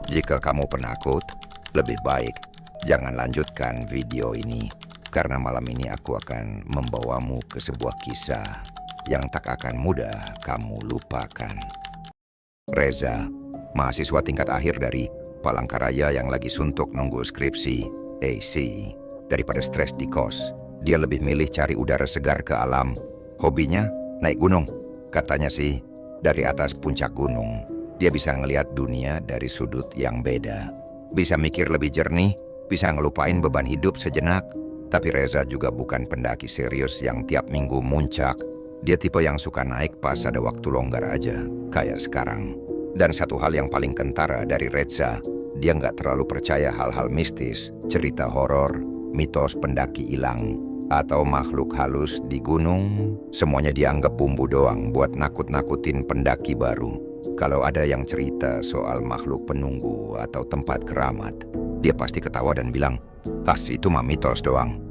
Jika kamu penakut, lebih baik jangan lanjutkan video ini, karena malam ini aku akan membawamu ke sebuah kisah yang tak akan mudah kamu lupakan. Reza, mahasiswa tingkat akhir dari Palangkaraya yang lagi suntuk nunggu skripsi AC. Daripada stres di kos, dia lebih milih cari udara segar ke alam. Hobinya naik gunung. Katanya sih, dari atas puncak gunung, dia bisa ngelihat dunia dari sudut yang beda. Bisa mikir lebih jernih, bisa ngelupain beban hidup sejenak. Tapi Reza juga bukan pendaki serius yang tiap minggu muncak. Dia tipe yang suka naik pas ada waktu longgar aja, kayak sekarang. Dan satu hal yang paling kentara dari Reza, dia nggak terlalu percaya hal-hal mistis, cerita horor, mitos pendaki hilang, atau makhluk halus di gunung. Semuanya dianggap bumbu doang buat nakut-nakutin pendaki baru. Kalau ada yang cerita soal makhluk penunggu atau tempat keramat, dia pasti ketawa dan bilang, itu mah mitos doang.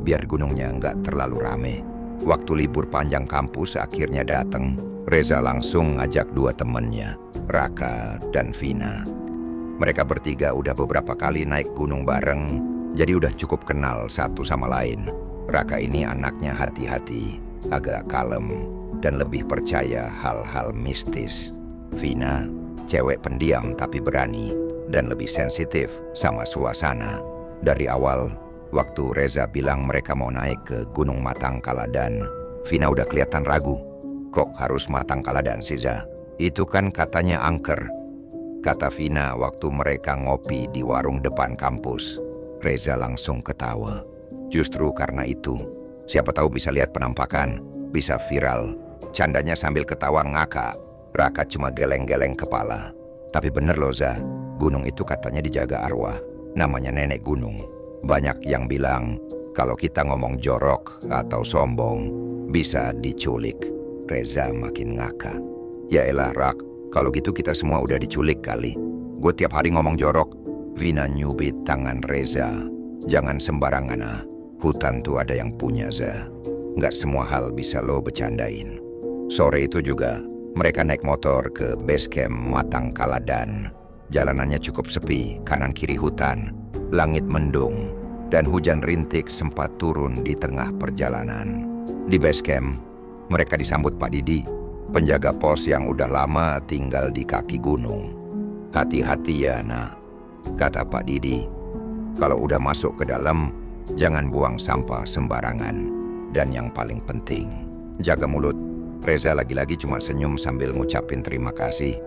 Biar gunungnya nggak terlalu rame. Waktu libur panjang kampus akhirnya datang, Reza langsung ngajak dua temennya, Raka dan Vina. Mereka bertiga udah beberapa kali naik gunung bareng, jadi udah cukup kenal satu sama lain. Raka ini anaknya hati-hati, agak kalem, dan lebih percaya hal-hal mistis. Vina, cewek pendiam tapi berani, dan lebih sensitif sama suasana. Dari awal, waktu Reza bilang mereka mau naik ke Gunung Matangkaladan, Vina udah kelihatan ragu. Kok harus Matangkaladan sih, Za? Itu kan katanya angker. Kata Vina waktu mereka ngopi di warung depan kampus. Reza langsung ketawa. Justru karena itu, siapa tahu bisa lihat penampakan, bisa viral. Candanya sambil ketawa ngakak. Raka cuma geleng-geleng kepala. Tapi bener loh, Za, gunung itu katanya dijaga arwah. Namanya nenek gunung. Banyak yang bilang kalau kita ngomong jorok atau sombong, bisa diculik. Reza makin ngakak. Yaelah Rak, kalau gitu kita semua udah diculik kali. Gue tiap hari ngomong jorok. Vina nyubit tangan Reza. Jangan sembarangan ah. Hutan tuh ada yang punya, Za. Nggak semua hal bisa lo bercandain. Sore itu juga, mereka naik motor ke base camp Matangkaladan. Jalanannya cukup sepi, kanan kiri hutan. Langit mendung, dan hujan rintik sempat turun di tengah perjalanan. Di base camp, mereka disambut Pak Didi, penjaga pos yang udah lama tinggal di kaki gunung. Hati-hati ya, nak, kata Pak Didi. Kalau udah masuk ke dalam, jangan buang sampah sembarangan. Dan yang paling penting, jaga mulut. Reza lagi-lagi cuma senyum sambil ngucapin terima kasih.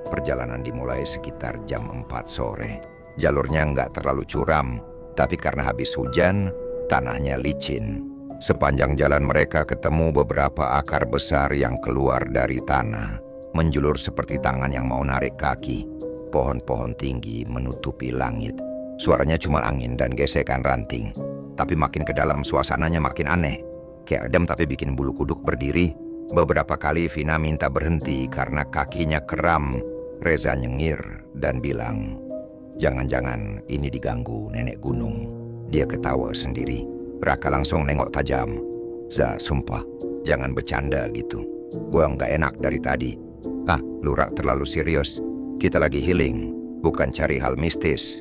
Perjalanan dimulai sekitar jam 4 sore. Jalurnya nggak terlalu curam, tapi karena habis hujan, tanahnya licin. Sepanjang jalan mereka ketemu beberapa akar besar yang keluar dari tanah, menjulur seperti tangan yang mau narik kaki. Pohon-pohon tinggi menutupi langit. Suaranya cuma angin dan gesekan ranting. Tapi makin ke dalam suasananya makin aneh. Kayak adem tapi bikin bulu kuduk berdiri. Beberapa kali Vina minta berhenti karena kakinya kram. Reza nyengir dan bilang, jangan-jangan ini diganggu nenek gunung. Dia ketawa sendiri. Raka langsung nengok tajam. Za, sumpah, jangan bercanda gitu. Gua nggak enak dari tadi. Lu Rak terlalu serius. Kita lagi healing, bukan cari hal mistis,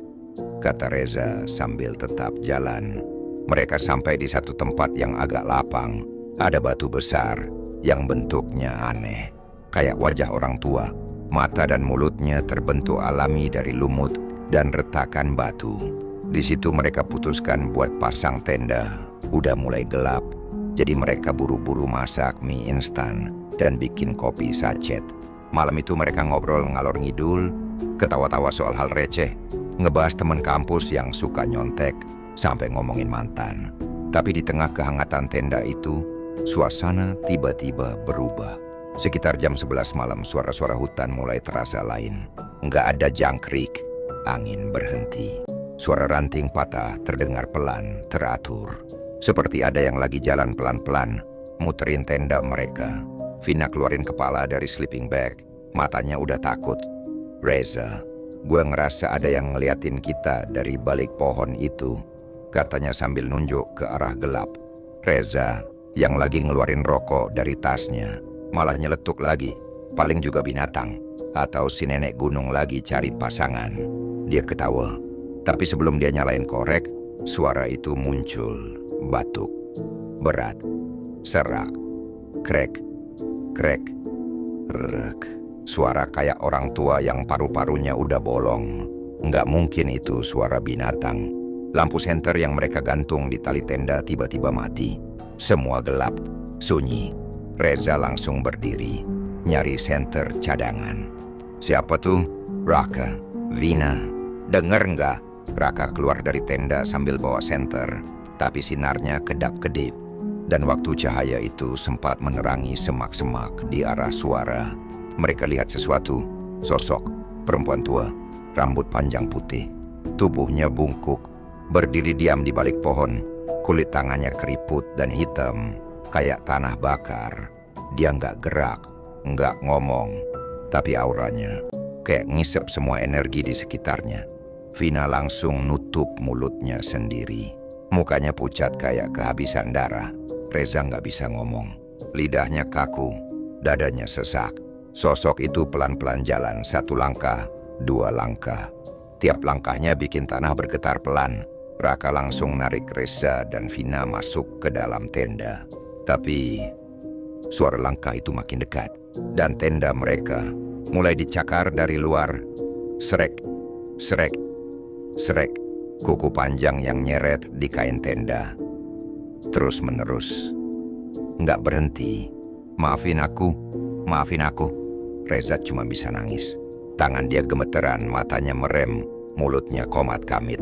kata Reza sambil tetap jalan. Mereka sampai di satu tempat yang agak lapang. Ada batu besar yang bentuknya aneh, kayak wajah orang tua. Mata dan mulutnya terbentuk alami dari lumut dan retakan batu. Di situ mereka putuskan buat pasang tenda. Udah mulai gelap, jadi mereka buru-buru masak mie instan dan bikin kopi sachet. Malam itu mereka ngobrol ngalor ngidul, ketawa-tawa soal hal receh, ngebahas teman kampus yang suka nyontek, sampai ngomongin mantan. Tapi di tengah kehangatan tenda itu, suasana tiba-tiba berubah. Sekitar jam 11 malam suara-suara hutan mulai terasa lain. Nggak ada jangkrik, angin berhenti. Suara ranting patah terdengar pelan, teratur. Seperti ada yang lagi jalan pelan-pelan, muterin tenda mereka. Vina keluarin kepala dari sleeping bag, matanya udah takut. Reza, gue ngerasa ada yang ngeliatin kita dari balik pohon itu, katanya sambil nunjuk ke arah gelap. Reza, yang lagi ngeluarin rokok dari tasnya, malah nyeletuk lagi. Paling juga binatang, atau si nenek gunung lagi cari pasangan. Dia ketawa. Tapi sebelum dia nyalain korek, suara itu muncul. Batuk. Berat. Serak. Krek. Krek. Rek. Suara kayak orang tua yang paru-parunya udah bolong. Nggak mungkin itu suara binatang. Lampu senter yang mereka gantung di tali tenda tiba-tiba mati. Semua gelap. Sunyi. Reza langsung berdiri. Nyari senter cadangan. Siapa tuh? Raka. Vina. Denger nggak? Raka keluar dari tenda sambil bawa senter. Tapi sinarnya kedap-kedip. Dan waktu cahaya itu sempat menerangi semak-semak di arah suara. Mereka lihat sesuatu. Sosok. Perempuan tua. Rambut panjang putih. Tubuhnya bungkuk. Berdiri diam di balik pohon. Kulit tangannya keriput dan hitam. Kayak tanah bakar. Dia nggak gerak. Nggak ngomong. Tapi auranya kayak ngisep semua energi di sekitarnya. Vina langsung nutup mulutnya sendiri. Mukanya pucat kayak kehabisan darah. Reza nggak bisa ngomong. Lidahnya kaku. Dadanya sesak. Sosok itu pelan-pelan jalan 1 langkah, 2 langkah. Tiap langkahnya bikin tanah bergetar pelan. Raka langsung narik Reza dan Vina masuk ke dalam tenda. Tapi suara langkah itu makin dekat. Dan tenda mereka mulai dicakar dari luar. Srek, srek, srek. Kuku panjang yang nyeret di kain tenda. Terus menerus. Nggak berhenti. Maafin aku, maafin aku. Reza cuma bisa nangis. Tangan dia gemeteran, matanya merem, mulutnya komat kamit.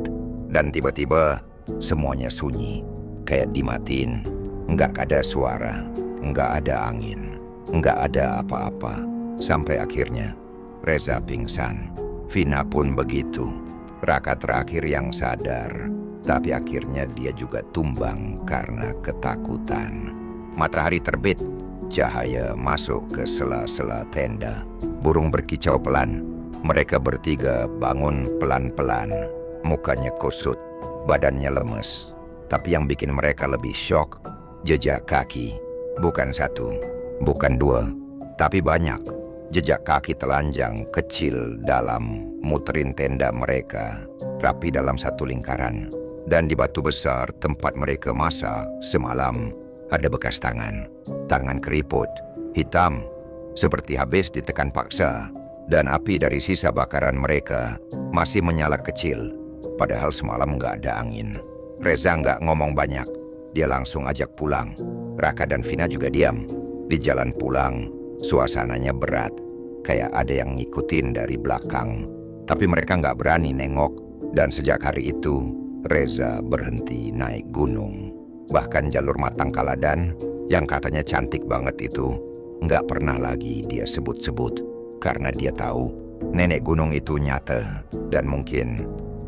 Dan tiba-tiba semuanya sunyi. Kayak dimatiin. Nggak ada suara, nggak ada angin, nggak ada apa-apa. Sampai akhirnya Reza pingsan. Vina pun begitu. Raka terakhir yang sadar. Tapi akhirnya dia juga tumbang karena ketakutan. Matahari terbit. Cahaya masuk ke sela-sela tenda. Burung berkicau pelan. Mereka bertiga bangun pelan-pelan. Mukanya kusut. Badannya lemes. Tapi yang bikin mereka lebih syok, jejak kaki. Bukan 1, bukan 2, tapi banyak. Jejak kaki telanjang kecil dalam muterin tenda mereka, rapi dalam satu lingkaran. Dan di batu besar tempat mereka masak semalam ada bekas tangan. Tangan keriput, hitam, seperti habis ditekan paksa. Dan api dari sisa bakaran mereka masih menyala kecil. Padahal semalam nggak ada angin. Reza nggak ngomong banyak. Dia langsung ajak pulang. Raka dan Vina juga diam. Di jalan pulang, suasananya berat. Kayak ada yang ngikutin dari belakang. Tapi mereka nggak berani nengok. Dan sejak hari itu, Reza berhenti naik gunung. Bahkan jalur Matang Kaladan, yang katanya cantik banget itu, nggak pernah lagi dia sebut-sebut. Karena dia tahu, nenek gunung itu nyata. Dan mungkin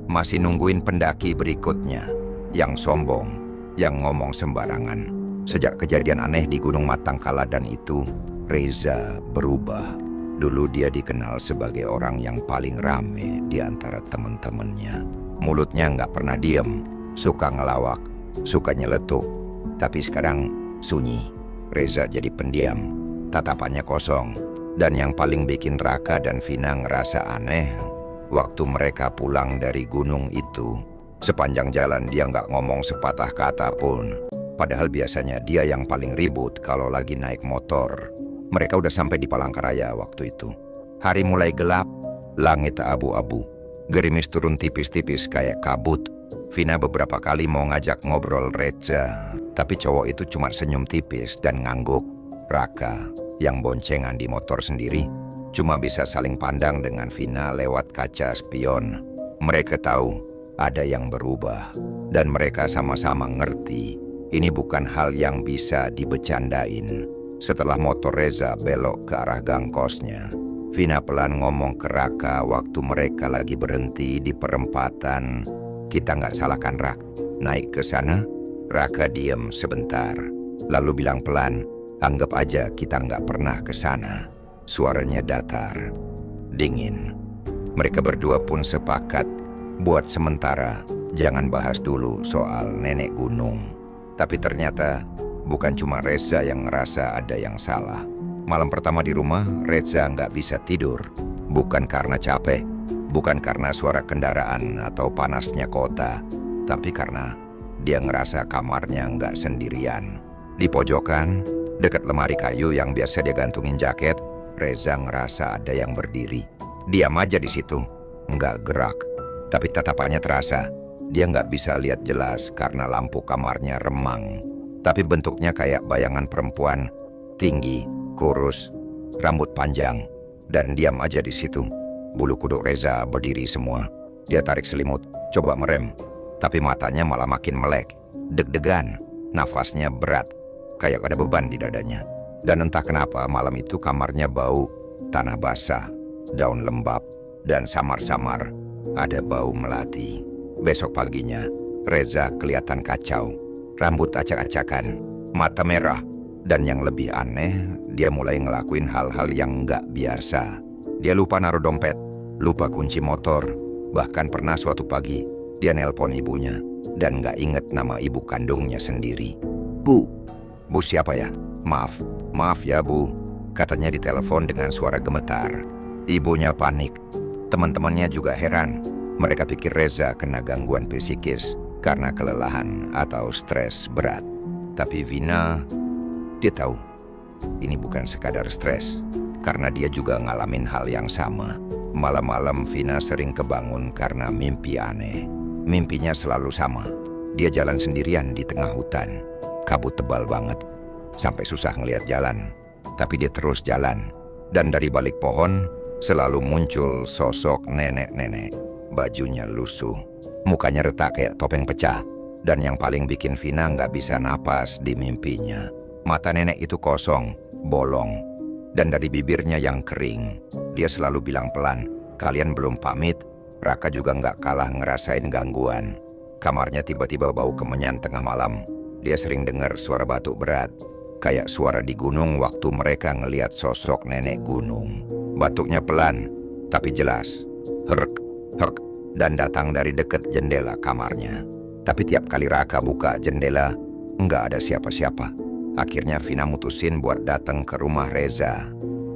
masih nungguin pendaki berikutnya. Yang sombong, yang ngomong sembarangan. Sejak kejadian aneh di Gunung Matang Kaladan itu, Reza berubah. Dulu dia dikenal sebagai orang yang paling rame di antara teman-temannya. Mulutnya nggak pernah diem, suka ngelawak, suka nyeletuk. Tapi sekarang sunyi. Reza jadi pendiam, tatapannya kosong. Dan yang paling bikin Raka dan Vina ngerasa aneh, waktu mereka pulang dari gunung itu, sepanjang jalan dia nggak ngomong sepatah kata pun. Padahal biasanya dia yang paling ribut kalau lagi naik motor. Mereka udah sampai di Palangkaraya waktu itu. Hari mulai gelap, langit abu-abu. Gerimis turun tipis-tipis kayak kabut. Vina beberapa kali mau ngajak ngobrol Reza, tapi cowok itu cuma senyum tipis dan ngangguk. Raka, yang boncengan di motor sendiri, cuma bisa saling pandang dengan Vina lewat kaca spion. Mereka tahu ada yang berubah, dan mereka sama-sama ngerti ini bukan hal yang bisa dibecandain. Setelah motor Reza belok ke arah gang kosnya, Vina pelan ngomong ke Raka waktu mereka lagi berhenti di perempatan. Kita nggak salahkan Rak, naik ke sana. Raka diem sebentar, lalu bilang pelan, anggap aja kita nggak pernah ke sana. Suaranya datar, dingin. Mereka berdua pun sepakat, buat sementara jangan bahas dulu soal nenek gunung. Tapi ternyata bukan cuma Reza yang ngerasa ada yang salah. Malam pertama di rumah, Reza nggak bisa tidur. Bukan karena capek, Bukan karena suara kendaraan atau panasnya kota, tapi karena dia ngerasa kamarnya nggak sendirian. Di pojokan, dekat lemari kayu yang biasa dia gantungin jaket, Reza ngerasa ada yang berdiri. Diam aja di situ, nggak gerak. Tapi tatapannya terasa. Dia nggak bisa lihat jelas karena lampu kamarnya remang. Tapi bentuknya kayak bayangan perempuan, tinggi, kurus, rambut panjang, dan diam aja di situ. Bulu kuduk Reza berdiri semua. Dia tarik selimut, coba merem. Tapi matanya malah makin melek. Deg-degan, nafasnya berat. Kayak ada beban di dadanya. Dan entah kenapa malam itu kamarnya bau tanah basah, daun lembab, dan samar-samar ada bau melati. Besok paginya, Reza kelihatan kacau. Rambut acak-acakan, mata merah. Dan yang lebih aneh, dia mulai ngelakuin hal-hal yang nggak biasa. Dia lupa naruh dompet, lupa kunci motor. Bahkan pernah suatu pagi, dia nelpon ibunya dan nggak inget nama ibu kandungnya sendiri. Bu siapa ya? Maaf ya Bu, katanya di telepon dengan suara gemetar. Ibunya panik. Teman-temannya juga heran. Mereka pikir Reza kena gangguan psikis karena kelelahan atau stres berat. Tapi Vina, dia tahu ini bukan sekadar stres. Karena dia juga ngalamin hal yang sama. Malam-malam Vina sering kebangun karena mimpi aneh. Mimpinya selalu sama. Dia jalan sendirian di tengah hutan. Kabut tebal banget. Sampai susah ngelihat jalan. Tapi dia terus jalan. Dan dari balik pohon selalu muncul sosok nenek-nenek. Bajunya lusuh. Mukanya retak kayak topeng pecah. Dan yang paling bikin Vina nggak bisa napas di mimpinya. Mata nenek itu kosong, bolong. Dan dari bibirnya yang kering, dia selalu bilang pelan, kalian belum pamit. Raka juga nggak kalah ngerasain gangguan. Kamarnya tiba-tiba bau kemenyan tengah malam. Dia sering dengar suara batuk berat, kayak suara di gunung waktu mereka ngelihat sosok nenek gunung. Batuknya pelan, tapi jelas. Herk, herk, dan datang dari dekat jendela kamarnya. Tapi tiap kali Raka buka jendela, nggak ada siapa-siapa. Akhirnya Vina mutusin buat datang ke rumah Reza.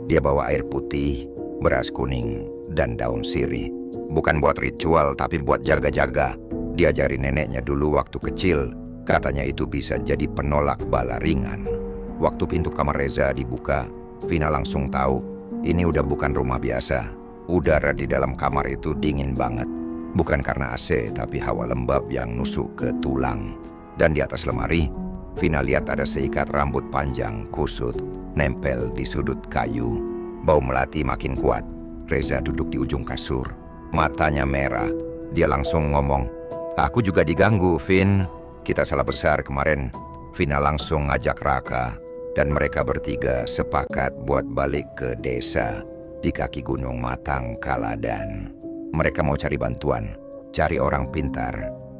Dia bawa air putih, beras kuning, dan daun sirih. Bukan buat ritual, tapi buat jaga-jaga. Diajari neneknya dulu waktu kecil. Katanya itu bisa jadi penolak bala ringan. Waktu pintu kamar Reza dibuka, Vina langsung tahu ini udah bukan rumah biasa. Udara di dalam kamar itu dingin banget. Bukan karena AC, tapi hawa lembab yang nusuk ke tulang. Dan di atas lemari, Vina lihat ada seikat rambut panjang kusut nempel di sudut kayu. Bau melati makin kuat. Reza duduk di ujung kasur. Matanya merah. Dia langsung ngomong, aku juga diganggu, Vin. Kita salah besar kemarin. Vina langsung ngajak Raka. Dan mereka bertiga sepakat buat balik ke desa di kaki Gunung Matang Kaladan. Mereka mau cari bantuan, cari orang pintar,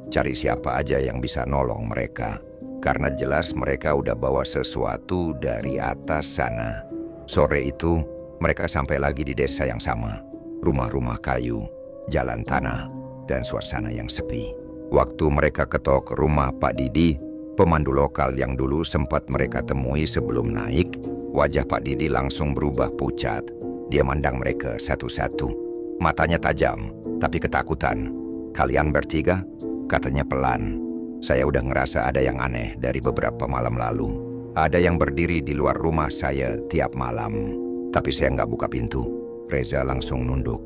cari siapa aja yang bisa nolong mereka. Karena jelas mereka udah bawa sesuatu dari atas sana. Sore itu, mereka sampai lagi di desa yang sama. Rumah-rumah kayu, jalan tanah, dan suasana yang sepi. Waktu mereka ketok rumah Pak Didi, pemandu lokal yang dulu sempat mereka temui sebelum naik, wajah Pak Didi langsung berubah pucat. Dia mandang mereka satu-satu. Matanya tajam, tapi ketakutan. Kalian bertiga? Katanya pelan. Saya udah ngerasa ada yang aneh dari beberapa malam lalu. Ada yang berdiri di luar rumah saya tiap malam. Tapi saya nggak buka pintu. Reza langsung nunduk.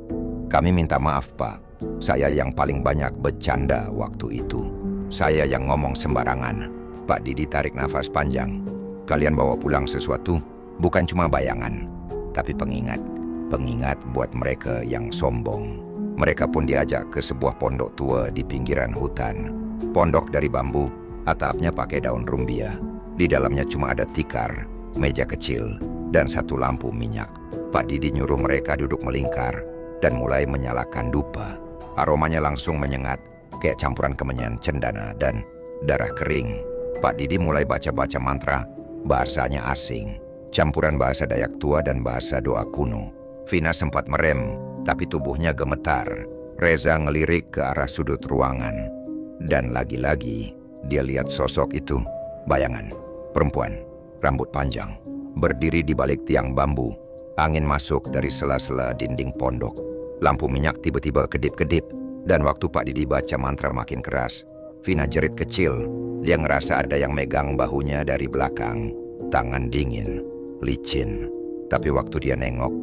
Kami minta maaf, Pak. Saya yang paling banyak bercanda waktu itu. Saya yang ngomong sembarangan. Pak Didi tarik nafas panjang. Kalian bawa pulang sesuatu, bukan cuma bayangan, tapi pengingat. Pengingat buat mereka yang sombong. Mereka pun diajak ke sebuah pondok tua di pinggiran hutan. Pondok dari bambu, atapnya pakai daun rumbia. Di dalamnya cuma ada tikar, meja kecil, dan satu lampu minyak. Pak Didi nyuruh mereka duduk melingkar dan mulai menyalakan dupa. Aromanya langsung menyengat, kayak campuran kemenyan cendana dan darah kering. Pak Didi mulai baca-baca mantra, bahasanya asing. Campuran bahasa Dayak tua dan bahasa doa kuno. Vina sempat merem, tapi tubuhnya gemetar. Reza ngelirik ke arah sudut ruangan. Dan lagi-lagi, dia lihat sosok itu. Bayangan, perempuan, rambut panjang, berdiri di balik tiang bambu. Angin masuk dari sela-sela dinding pondok. Lampu minyak tiba-tiba kedip-kedip, dan waktu Pak Didi baca mantra makin keras, Vina jerit kecil. Dia ngerasa ada yang megang bahunya dari belakang. Tangan dingin, licin. Tapi waktu dia nengok,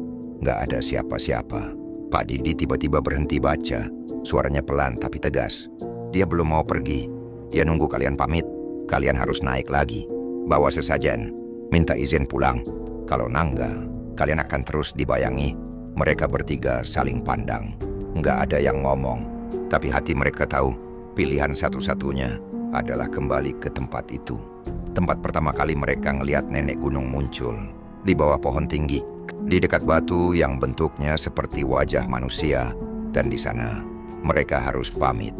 nggak ada siapa-siapa. Pak Didi tiba-tiba berhenti baca. Suaranya pelan tapi tegas. Dia belum mau pergi. Dia nunggu kalian pamit. Kalian harus naik lagi. Bawa sesajen. Minta izin pulang. Kalau nangga, kalian akan terus dibayangi. Mereka bertiga saling pandang. Nggak ada yang ngomong. Tapi hati mereka tahu pilihan satu-satunya adalah kembali ke tempat itu. Tempat pertama kali mereka ngelihat nenek gunung muncul. Di bawah pohon tinggi. Di dekat batu yang bentuknya seperti wajah manusia. Dan di sana mereka harus pamit.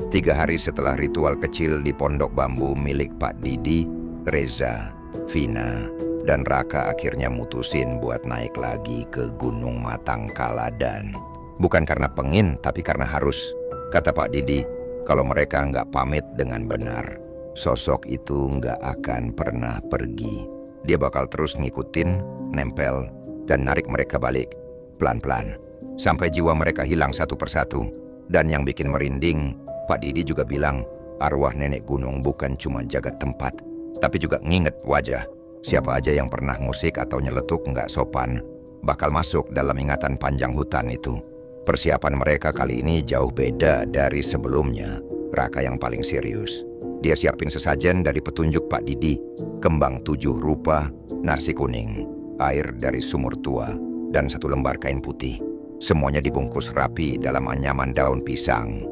3 hari setelah ritual kecil di pondok bambu milik Pak Didi, Reza, Vina, dan Raka akhirnya mutusin buat naik lagi ke Gunung Matangkaladan. Bukan karena pengin, tapi karena harus. Kata Pak Didi, kalau mereka nggak pamit dengan benar, sosok itu nggak akan pernah pergi. Dia bakal terus ngikutin, nempel, dan narik mereka balik. Pelan-pelan, sampai jiwa mereka hilang satu persatu. Dan yang bikin merinding, Pak Didi juga bilang, arwah nenek gunung bukan cuma jaga tempat, tapi juga nginget wajah. Siapa aja yang pernah musik atau nyeletuk nggak sopan, bakal masuk dalam ingatan panjang hutan itu. Persiapan mereka kali ini jauh beda dari sebelumnya. Raka yang paling serius. Dia siapin sesajen dari petunjuk Pak Didi, kembang 7 rupa, nasi kuning, air dari sumur tua, dan 1 lembar kain putih. Semuanya dibungkus rapi dalam anyaman daun pisang.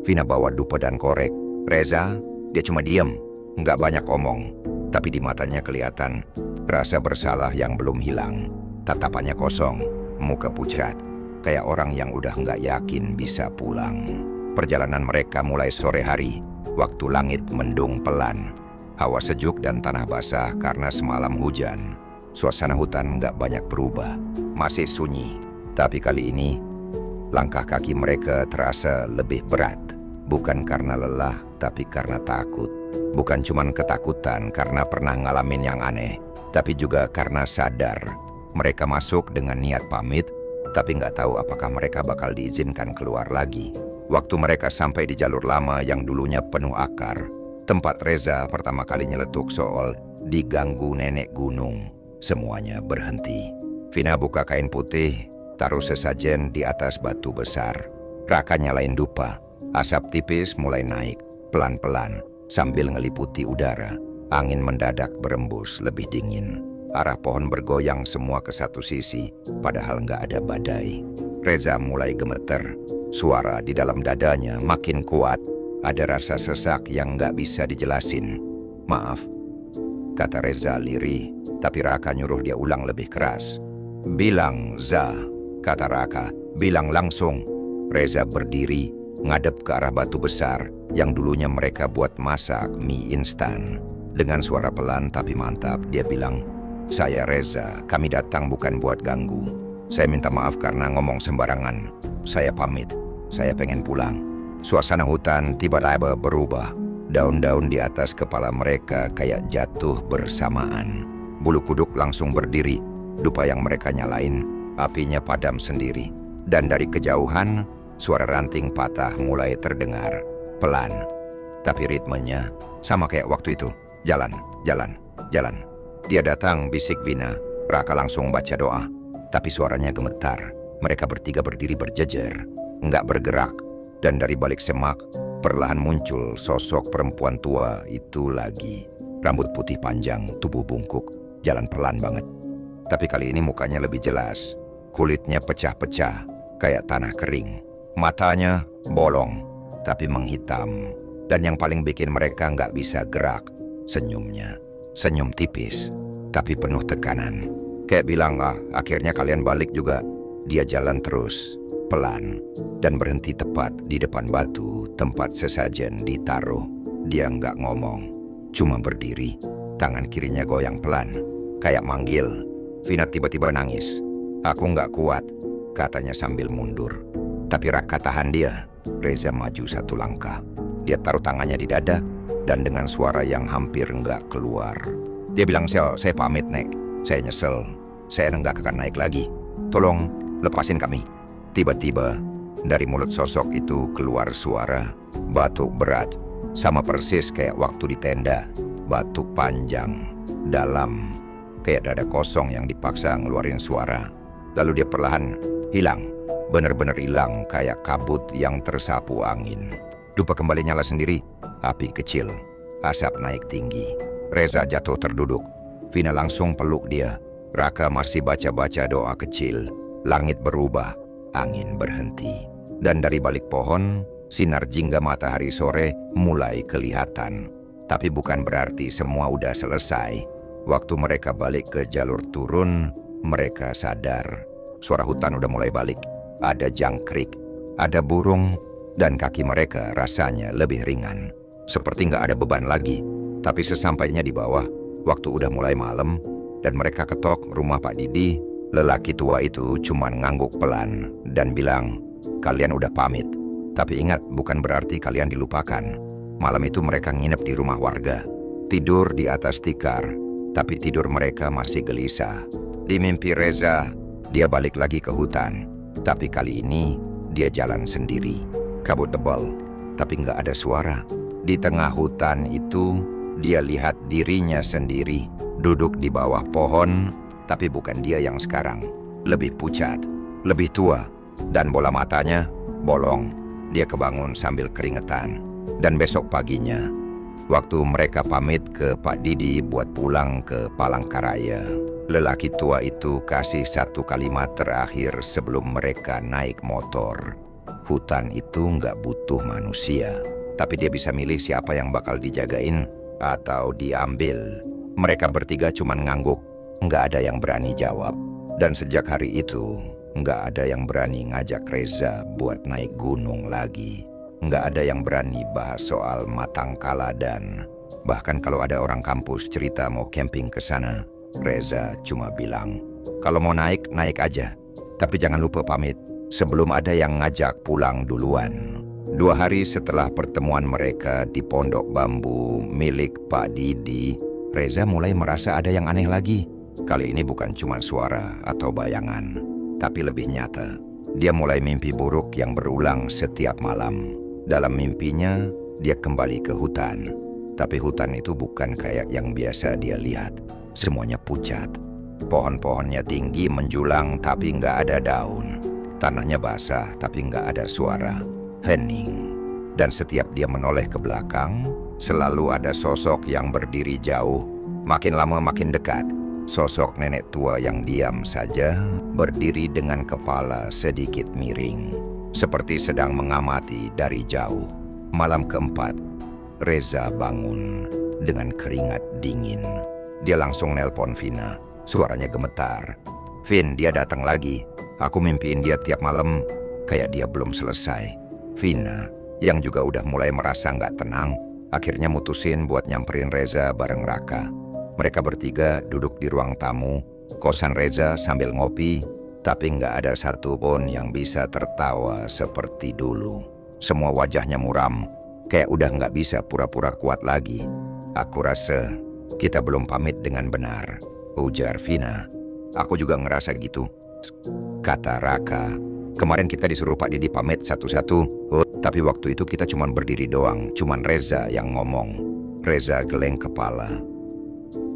Vina bawa dupa dan korek. Reza, dia cuma diam, nggak banyak omong. Tapi di matanya kelihatan rasa bersalah yang belum hilang. Tatapannya kosong, muka pucat, kayak orang yang udah nggak yakin bisa pulang. Perjalanan mereka mulai sore hari, waktu langit mendung pelan. Hawa sejuk dan tanah basah karena semalam hujan. Suasana hutan nggak banyak berubah, masih sunyi. Tapi kali ini, langkah kaki mereka terasa lebih berat. Bukan karena lelah, tapi karena takut. Bukan cuma ketakutan karena pernah ngalamin yang aneh, tapi juga karena sadar. Mereka masuk dengan niat pamit, tapi nggak tahu apakah mereka bakal diizinkan keluar lagi. Waktu mereka sampai di jalur lama yang dulunya penuh akar, tempat Reza pertama kali nyeletuk soal diganggu nenek gunung, semuanya berhenti. Vina buka kain putih, taruh sesajen di atas batu besar. Raka nyalain dupa. Asap tipis mulai naik, pelan-pelan, sambil ngeliputi udara. Angin mendadak berembus lebih dingin. Arah pohon bergoyang semua ke satu sisi, padahal nggak ada badai. Reza mulai gemeter. Suara di dalam dadanya makin kuat. Ada rasa sesak yang nggak bisa dijelasin. Maaf, kata Reza lirih, tapi Raka nyuruh dia ulang lebih keras. Bilang, Za, kata Raka, bilang langsung. Reza berdiri, ngadep ke arah batu besar yang dulunya mereka buat masak mie instan. Dengan suara pelan tapi mantap, dia bilang, saya Reza, kami datang bukan buat ganggu. Saya minta maaf karena ngomong sembarangan. Saya pamit, saya pengen pulang. Suasana hutan tiba-tiba berubah. Daun-daun di atas kepala mereka kayak jatuh bersamaan. Bulu kuduk langsung berdiri. Dupa yang mereka nyalain, apinya padam sendiri. Dan dari kejauhan, suara ranting patah mulai terdengar. Pelan, tapi ritmenya sama kayak waktu itu. Jalan, jalan, jalan. Dia datang, bisik Vina. Raka langsung baca doa. Tapi suaranya gemetar. Mereka bertiga berdiri berjejer, nggak bergerak. Dan dari balik semak, perlahan muncul sosok perempuan tua itu lagi. Rambut putih panjang, tubuh bungkuk, jalan pelan banget. Tapi kali ini mukanya lebih jelas. Kulitnya pecah-pecah, kayak tanah kering. Matanya bolong, tapi menghitam. Dan yang paling bikin mereka nggak bisa gerak, senyumnya. Senyum tipis, tapi penuh tekanan. Kayak bilang, akhirnya kalian balik juga. Dia jalan terus, pelan, dan berhenti tepat di depan batu tempat sesajen ditaruh. Dia nggak ngomong, cuma berdiri. Tangan kirinya goyang pelan, kayak manggil. Vina tiba-tiba nangis. Aku nggak kuat, katanya sambil mundur. Tapi Raka tahan dia. Reza maju 1 langkah. Dia taruh tangannya di dada, dan dengan suara yang hampir nggak keluar. Dia bilang, saya pamit, Nek. Saya nyesel. Saya nggak akan naik lagi. Tolong lepasin kami. Tiba-tiba, dari mulut sosok itu keluar suara batuk berat, sama persis kayak waktu di tenda. Batuk panjang, dalam, kayak dada kosong yang dipaksa ngeluarin suara. Lalu dia perlahan hilang, bener-bener hilang kayak kabut yang tersapu angin. Dupa kembali nyala sendiri, api kecil, asap naik tinggi. Reza jatuh terduduk. Vina langsung peluk dia. Raka masih baca-baca doa kecil. Langit berubah, angin berhenti. Dan dari balik pohon, sinar jingga matahari sore mulai kelihatan. Tapi bukan berarti semua udah selesai. Waktu mereka balik ke jalur turun, mereka sadar. Suara hutan udah mulai balik. Ada jangkrik, ada burung, dan kaki mereka rasanya lebih ringan. Seperti nggak ada beban lagi. Tapi sesampainya di bawah, waktu udah mulai malam, dan mereka ketok rumah Pak Didi, lelaki tua itu cuman ngangguk pelan dan bilang, "Kalian udah pamit. Tapi ingat, bukan berarti kalian dilupakan." Malam itu mereka nginep di rumah warga. Tidur di atas tikar, tapi tidur mereka masih gelisah. Di mimpi Reza, dia balik lagi ke hutan. Tapi kali ini, dia jalan sendiri. Kabut tebal, tapi nggak ada suara. Di tengah hutan itu, dia lihat dirinya sendiri. Duduk di bawah pohon, tapi bukan dia yang sekarang. Lebih pucat, lebih tua, dan bola matanya bolong. Dia kebangun sambil keringetan. Dan besok paginya, waktu mereka pamit ke Pak Didi buat pulang ke Palangkaraya, lelaki tua itu kasih satu kalimat terakhir sebelum mereka naik motor. Hutan itu nggak butuh manusia, tapi dia bisa milih siapa yang bakal dijagain atau diambil. Mereka bertiga cuman ngangguk, nggak ada yang berani jawab. Dan sejak hari itu, nggak ada yang berani ngajak Reza buat naik gunung lagi. Nggak ada yang berani bahas soal Matangkala, dan bahkan kalau ada orang kampus cerita mau camping ke sana, Reza cuma bilang, "Kalau mau naik, naik aja. Tapi jangan lupa pamit sebelum ada yang ngajak pulang duluan." 2 hari setelah pertemuan mereka di pondok bambu milik Pak Didi, Reza mulai merasa ada yang aneh lagi. Kali ini bukan cuma suara atau bayangan, tapi lebih nyata. Dia mulai mimpi buruk yang berulang setiap malam. Dalam mimpinya, dia kembali ke hutan. Tapi hutan itu bukan kayak yang biasa dia lihat. Semuanya pucat. Pohon-pohonnya tinggi menjulang tapi nggak ada daun. Tanahnya basah tapi nggak ada suara. Hening. Dan setiap dia menoleh ke belakang, selalu ada sosok yang berdiri jauh. Makin lama makin dekat. Sosok nenek tua yang diam saja, berdiri dengan kepala sedikit miring, seperti sedang mengamati dari jauh. Malam keempat, Reza bangun dengan keringat dingin. Dia langsung nelpon Vina. Suaranya gemetar. "Vin, dia datang lagi. Aku mimpiin dia tiap malam, kayak dia belum selesai." Vina, yang juga udah mulai merasa nggak tenang, akhirnya mutusin buat nyamperin Reza bareng Raka. Mereka bertiga duduk di ruang tamu, kosan Reza sambil ngopi, tapi nggak ada satupun yang bisa tertawa seperti dulu. Semua wajahnya muram, kayak udah nggak bisa pura-pura kuat lagi. "Aku rasa kita belum pamit dengan benar," ujar Vina. "Aku juga ngerasa gitu," kata Raka. "Kemarin kita disuruh Pak Didi pamit satu-satu, tapi waktu itu kita cuma berdiri doang, cuman Reza yang ngomong." Reza geleng kepala.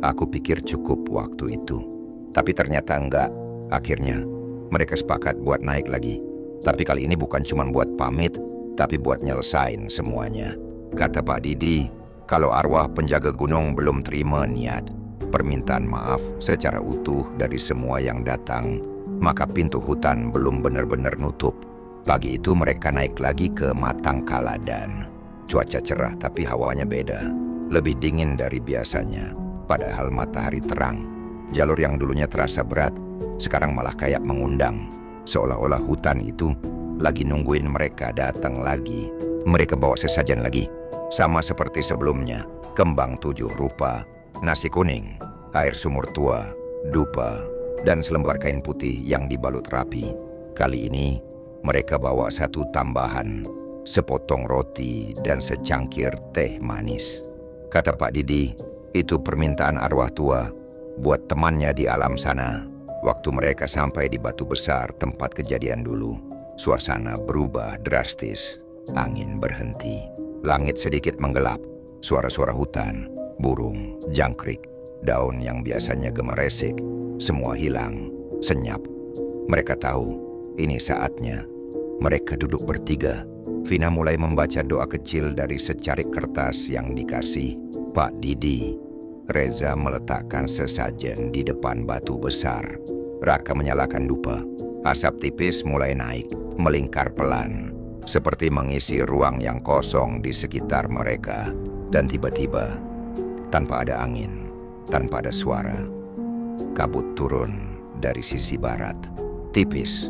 "Aku pikir cukup waktu itu, tapi ternyata enggak." Akhirnya, mereka sepakat buat naik lagi. Tapi kali ini bukan cuma buat pamit, tapi buat nyelesain semuanya. Kata Pak Didi, kalau arwah penjaga gunung belum terima niat permintaan maaf secara utuh dari semua yang datang, maka pintu hutan belum benar-benar nutup. Pagi itu mereka naik lagi ke Matangkala dan cuaca cerah tapi hawanya beda. Lebih dingin dari biasanya. Padahal matahari terang. Jalur yang dulunya terasa berat, sekarang malah kayak mengundang. Seolah-olah hutan itu lagi nungguin mereka datang lagi. Mereka bawa sesajen lagi. Sama seperti sebelumnya, kembang 7 rupa, nasi kuning, air sumur tua, dupa, dan selembar kain putih yang dibalut rapi. Kali ini, mereka bawa satu tambahan, sepotong roti dan secangkir teh manis. Kata Pak Didi, itu permintaan arwah tua buat temannya di alam sana waktu mereka sampai di batu besar tempat kejadian dulu. suasana berubah drastis. Angin berhenti, langit sedikit menggelap, suara-suara hutan, burung, jangkrik, daun yang biasanya gemeresik, semua hilang, senyap. Mereka tahu, ini saatnya. Mereka duduk bertiga. Vina mulai membaca doa kecil dari secarik kertas yang dikasih Pak Didi. Reza meletakkan sesajen di depan batu besar. Raka menyalakan dupa. Asap tipis mulai naik, melingkar pelan, seperti mengisi ruang yang kosong di sekitar mereka. Dan tiba-tiba, tanpa ada angin, tanpa ada suara, kabut turun dari sisi barat. Tipis,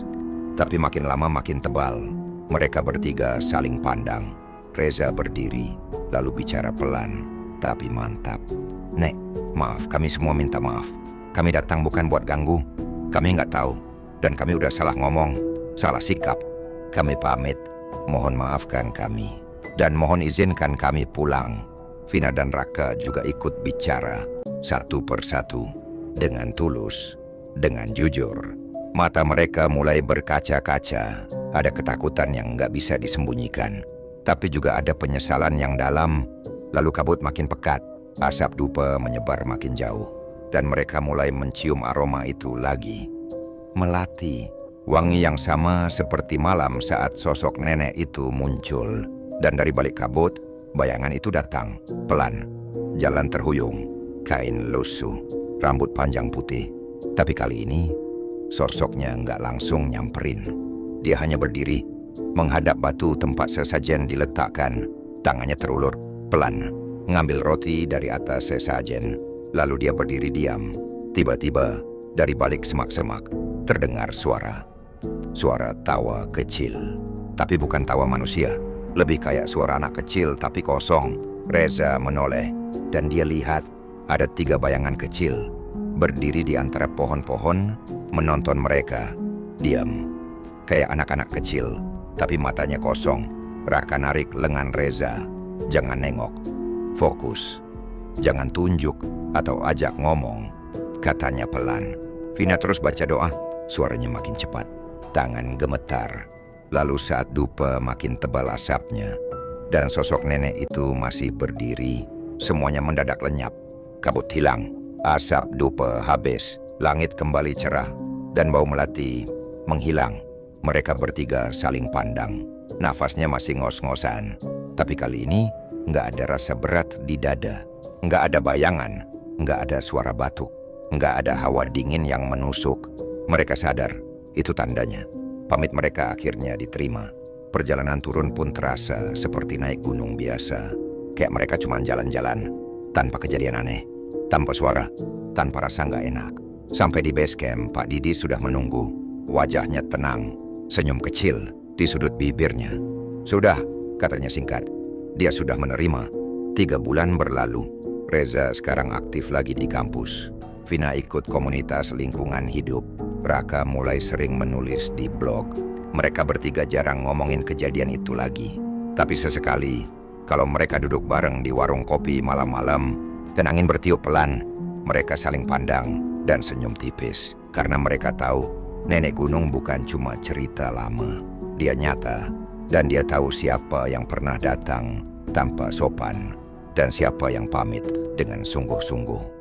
tapi makin lama makin tebal. Mereka bertiga saling pandang. Reza berdiri, lalu bicara pelan, tapi mantap. "Nek, maaf, kami semua minta maaf. Kami datang bukan buat ganggu. Kami nggak tahu, dan kami udah salah ngomong, salah sikap. Kami pamit, mohon maafkan kami. Dan mohon izinkan kami pulang." Vina dan Raka juga ikut bicara, satu persatu, dengan tulus, dengan jujur. Mata mereka mulai berkaca-kaca. Ada ketakutan yang nggak bisa disembunyikan, tapi juga ada penyesalan yang dalam. Lalu kabut makin pekat, asap dupa menyebar makin jauh, dan mereka mulai mencium aroma itu lagi. Melati, wangi yang sama seperti malam saat sosok nenek itu muncul. Dan dari balik kabut, bayangan itu datang, pelan. Jalan terhuyung, kain lusuh, rambut panjang putih. Tapi kali ini, sosoknya nggak langsung nyamperin. Dia hanya berdiri, menghadap batu tempat sesajen diletakkan. Tangannya terulur, pelan, ngambil roti dari atas sesajen. Lalu dia berdiri diam. Tiba-tiba, dari balik semak-semak, terdengar suara. Suara tawa kecil. Tapi bukan tawa manusia. Lebih kayak suara anak kecil tapi kosong. Reza menoleh, dan dia lihat ada 3 bayangan kecil berdiri di antara pohon-pohon, menonton mereka. Diam, kayak anak-anak kecil, tapi matanya kosong. Raka narik lengan Reza. "Jangan nengok, fokus. Jangan tunjuk atau ajak ngomong," katanya pelan. Vina terus baca doa, suaranya makin cepat. Tangan gemetar. Lalu saat dupa makin tebal asapnya, dan sosok nenek itu masih berdiri, semuanya mendadak lenyap. Kabut hilang, asap dupa habis, langit kembali cerah, dan bau melati menghilang. Mereka bertiga saling pandang. Nafasnya masih ngos-ngosan, tapi kali ini nggak ada rasa berat di dada. Nggak ada bayangan, nggak ada suara batuk, nggak ada hawa dingin yang menusuk. Mereka sadar, itu tandanya. Pamit mereka akhirnya diterima. Perjalanan turun pun terasa seperti naik gunung biasa. Kayak mereka cuma jalan-jalan, tanpa kejadian aneh, tanpa suara, tanpa rasa nggak enak. Sampai di base camp, Pak Didi sudah menunggu. Wajahnya tenang, senyum kecil di sudut bibirnya. "Sudah," katanya singkat. Dia sudah menerima. 3 bulan berlalu. Reza sekarang aktif lagi di kampus. Vina ikut komunitas lingkungan hidup. Raka mulai sering menulis di blog. Mereka bertiga jarang ngomongin kejadian itu lagi. Tapi sesekali, kalau mereka duduk bareng di warung kopi malam-malam dan angin bertiup pelan, mereka saling pandang dan senyum tipis. Karena mereka tahu, nenek gunung bukan cuma cerita lama. Dia nyata, dan dia tahu siapa yang pernah datang tanpa sopan, dan siapa yang pamit dengan sungguh-sungguh.